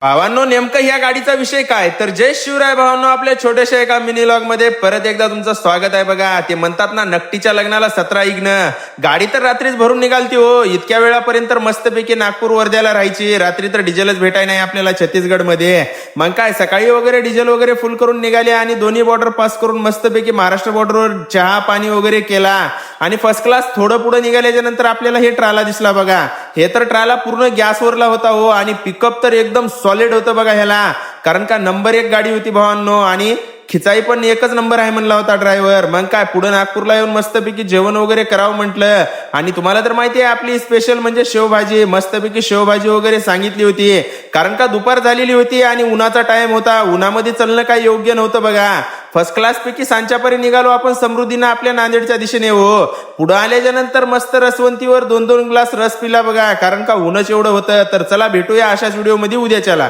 भावांनो, नेमकं या गाडीचा विषय काय तर जय शिवराय भावांनो, आपल्या छोट्याशा एका मिनी लॉग मध्ये परत एकदा तुमचं स्वागत आहे. बघा, ते म्हणतात ना, नकटीच्या लग्नाला 17 इग्न. गाडी तर रात्रीच भरून निघालती हो. इतक्या वेळापर्यंत मस्तपैकी नागपूर वर्ध्याला राहायची. रात्री तर डिझेलच भेटाय नाही आपल्याला छत्तीसगड मध्ये. मग काय, सकाळी वगैरे डिझेल वगैरे फुल करून निघाले आणि दोन्ही बॉर्डर पास करून मस्तपैकी महाराष्ट्र बॉर्डरवर चहा पाणी वगैरे केला आणि फर्स्ट क्लास थोडं पुढे निघाल्याच्या नंतर आपल्याला हे ट्राला दिसला. बघा, हे तर ट्राला पूर्ण गॅसवरला होता हो आणि पिकअप तर एकदम सॉलिड होतं बघा ह्याला. कारण का नंबर 1 गाडी होती भावांनो आणि खिचाई पण एकच नंबर आहे म्हणला होता ड्रायव्हर. मग काय, पुढे नागपूरला येऊन मस्तपैकी जेवण वगैरे करावं म्हटलं. आणि तुम्हाला तर माहिती आहे आपली स्पेशल म्हणजे शेवभाजी. मस्तपैकी शेवभाजी वगैरे सांगितली होती. कारण का दुपार झालेली होती आणि उन्हाचा टाइम होता. उन्हामध्ये चालणं काही योग्य नव्हतं. बघा, फर्स्ट क्लास पैकी सांच्यापर्यंत निघालो आपण समृद्धीनं आपल्या नांदेडच्या दिशेने हो. पुढे आल्याच्या नंतर मस्त रसवंतीवर 2-2 ग्लास रस पिला बघा. कारण का ऊनच एवढं होतं. तर चला भेटूया अशाच व्हिडिओ मध्ये उद्याच्याला.